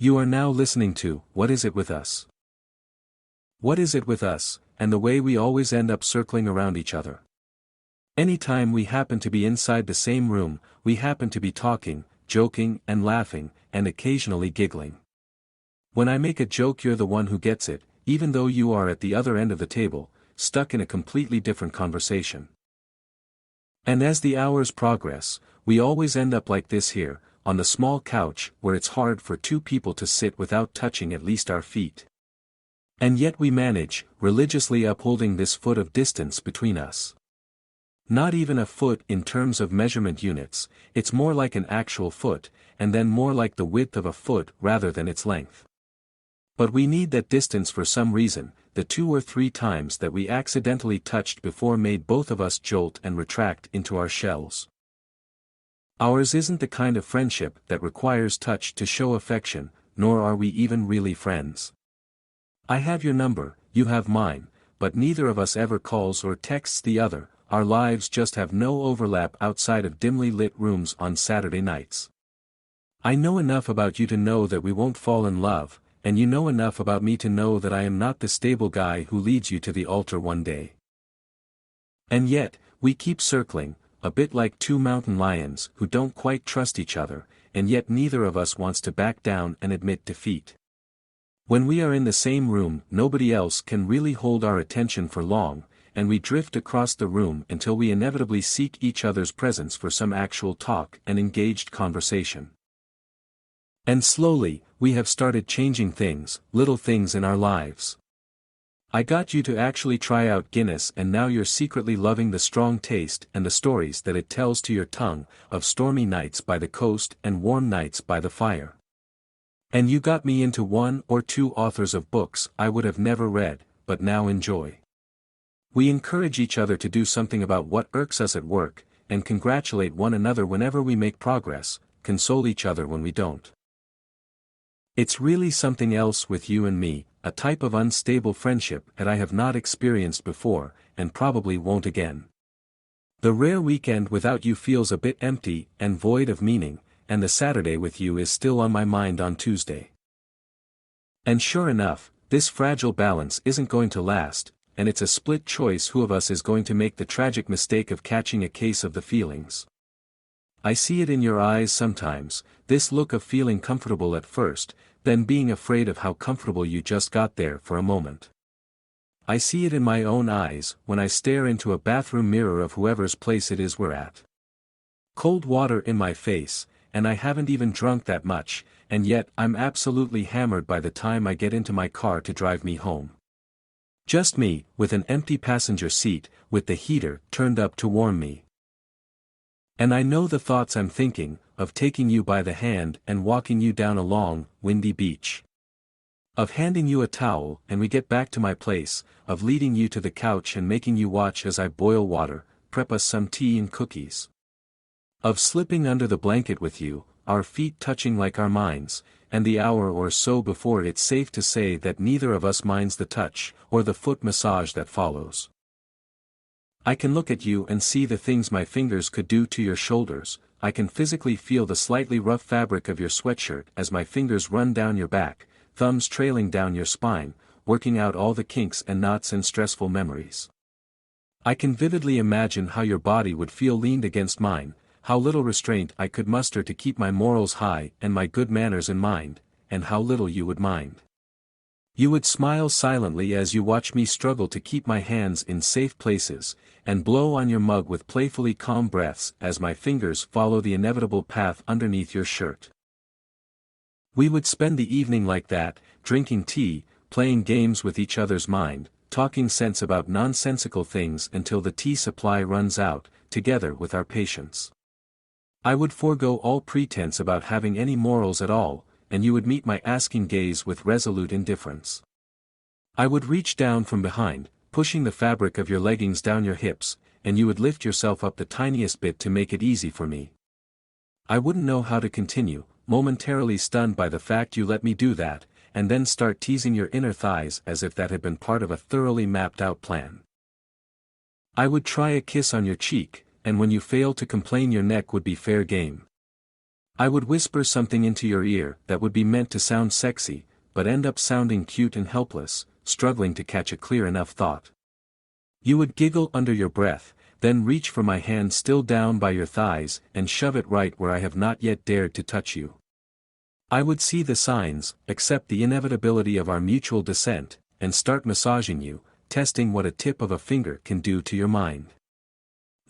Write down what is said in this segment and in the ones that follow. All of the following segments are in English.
You are now listening to What Is It With Us? What is it with us, and the way we always end up circling around each other? Anytime we happen to be inside the same room, we happen to be talking, joking and laughing, and occasionally giggling. When I make a joke, you're the one who gets it, even though you are at the other end of the table, stuck in a completely different conversation. And as the hours progress, we always end up like this here, on the small couch where it's hard for two people to sit without touching at least our feet. And yet we manage, religiously upholding this foot of distance between us. Not even a foot in terms of measurement units, it's more like an actual foot, and then more like the width of a foot rather than its length. But we need that distance for some reason. The 2 or 3 times that we accidentally touched before made both of us jolt and retract into our shells. Ours isn't the kind of friendship that requires touch to show affection, nor are we even really friends. I have your number, you have mine, but neither of us ever calls or texts the other. Our lives just have no overlap outside of dimly lit rooms on Saturday nights. I know enough about you to know that we won't fall in love, and you know enough about me to know that I am not the stable guy who leads you to the altar one day. And yet, we keep circling, a bit like 2 mountain lions who don't quite trust each other, and yet neither of us wants to back down and admit defeat. When we are in the same room, nobody else can really hold our attention for long, and we drift across the room until we inevitably seek each other's presence for some actual talk and engaged conversation. And slowly, we have started changing things, little things in our lives. I got you to actually try out Guinness, and now you're secretly loving the strong taste and the stories that it tells to your tongue, of stormy nights by the coast and warm nights by the fire. And you got me into 1 or 2 authors of books I would have never read, but now enjoy. We encourage each other to do something about what irks us at work, and congratulate one another whenever we make progress, console each other when we don't. It's really something else with you and me, a type of unstable friendship that I have not experienced before, and probably won't again. The rare weekend without you feels a bit empty and void of meaning, and the Saturday with you is still on my mind on Tuesday. And sure enough, this fragile balance isn't going to last, and it's a split choice who of us is going to make the tragic mistake of catching a case of the feelings. I see it in your eyes sometimes, this look of feeling comfortable at first, then being afraid of how comfortable you just got there for a moment. I see it in my own eyes when I stare into a bathroom mirror of whoever's place it is we're at. Cold water in my face, and I haven't even drunk that much, and yet I'm absolutely hammered by the time I get into my car to drive me home. Just me, with an empty passenger seat, with the heater turned up to warm me. And I know the thoughts I'm thinking, of taking you by the hand and walking you down a long, windy beach. Of handing you a towel and we get back to my place, of leading you to the couch and making you watch as I boil water, prep us some tea and cookies. Of slipping under the blanket with you, our feet touching like our minds, and the hour or so before it's safe to say that neither of us minds the touch, or the foot massage that follows. I can look at you and see the things my fingers could do to your shoulders. I can physically feel the slightly rough fabric of your sweatshirt as my fingers run down your back, thumbs trailing down your spine, working out all the kinks and knots and stressful memories. I can vividly imagine how your body would feel leaned against mine, how little restraint I could muster to keep my morals high and my good manners in mind, and how little you would mind. You would smile silently as you watch me struggle to keep my hands in safe places, and blow on your mug with playfully calm breaths as my fingers follow the inevitable path underneath your shirt. We would spend the evening like that, drinking tea, playing games with each other's mind, talking sense about nonsensical things until the tea supply runs out, together with our patience. I would forego all pretense about having any morals at all, and you would meet my asking gaze with resolute indifference. I would reach down from behind, pushing the fabric of your leggings down your hips, and you would lift yourself up the tiniest bit to make it easy for me. I wouldn't know how to continue, momentarily stunned by the fact you let me do that, and then start teasing your inner thighs as if that had been part of a thoroughly mapped-out plan. I would try a kiss on your cheek, and when you failed to complain your neck would be fair game. I would whisper something into your ear that would be meant to sound sexy, but end up sounding cute and helpless, struggling to catch a clear enough thought. You would giggle under your breath, then reach for my hand still down by your thighs and shove it right where I have not yet dared to touch you. I would see the signs, accept the inevitability of our mutual descent, and start massaging you, testing what a tip of a finger can do to your mind.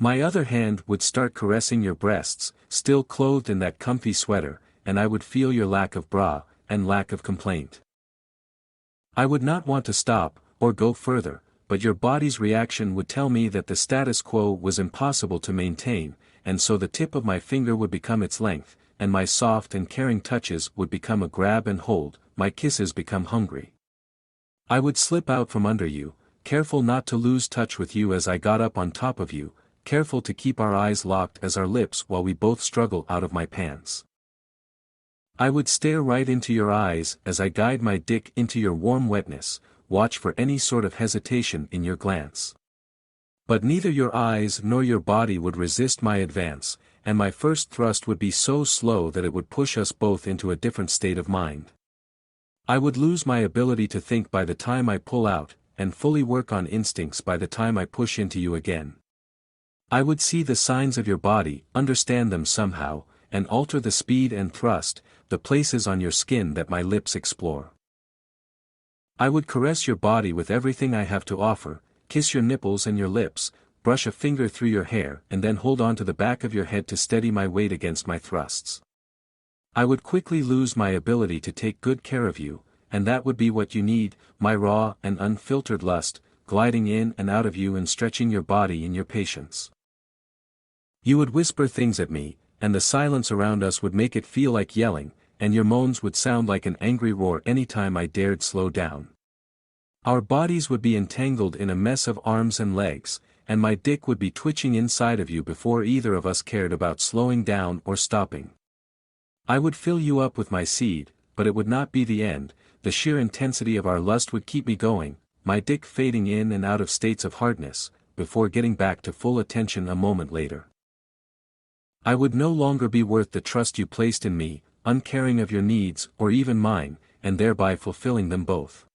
My other hand would start caressing your breasts, still clothed in that comfy sweater, and I would feel your lack of bra, and lack of complaint. I would not want to stop, or go further, but your body's reaction would tell me that the status quo was impossible to maintain, and so the tip of my finger would become its length, and my soft and caring touches would become a grab and hold, my kisses become hungry. I would slip out from under you, careful not to lose touch with you as I got up on top of you, careful to keep our eyes locked as our lips while we both struggle out of my pants. I would stare right into your eyes as I guide my dick into your warm wetness, watch for any sort of hesitation in your glance. But neither your eyes nor your body would resist my advance, and my first thrust would be so slow that it would push us both into a different state of mind. I would lose my ability to think by the time I pull out, and fully work on instincts by the time I push into you again. I would see the signs of your body, understand them somehow, and alter the speed and thrust, the places on your skin that my lips explore. I would caress your body with everything I have to offer, kiss your nipples and your lips, brush a finger through your hair and then hold on to the back of your head to steady my weight against my thrusts. I would quickly lose my ability to take good care of you, and that would be what you need, my raw and unfiltered lust, gliding in and out of you and stretching your body in your patience. You would whisper things at me, and the silence around us would make it feel like yelling, and your moans would sound like an angry roar anytime I dared slow down. Our bodies would be entangled in a mess of arms and legs, and my dick would be twitching inside of you before either of us cared about slowing down or stopping. I would fill you up with my seed, but it would not be the end, the sheer intensity of our lust would keep me going, my dick fading in and out of states of hardness, before getting back to full attention a moment later. I would no longer be worth the trust you placed in me, uncaring of your needs or even mine, and thereby fulfilling them both.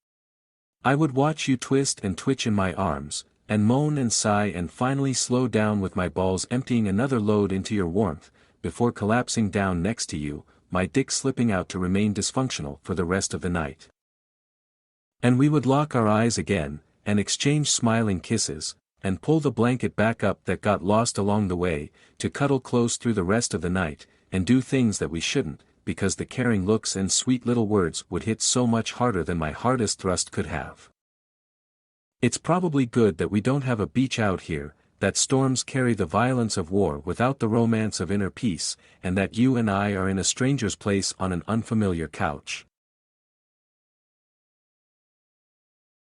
I would watch you twist and twitch in my arms, and moan and sigh and finally slow down with my balls emptying another load into your warmth, before collapsing down next to you, my dick slipping out to remain dysfunctional for the rest of the night. And we would lock our eyes again, and exchange smiling kisses, and pull the blanket back up that got lost along the way, to cuddle close through the rest of the night, and do things that we shouldn't, because the caring looks and sweet little words would hit so much harder than my hardest thrust could have. It's probably good that we don't have a beach out here, that storms carry the violence of war without the romance of inner peace, and that you and I are in a stranger's place on an unfamiliar couch.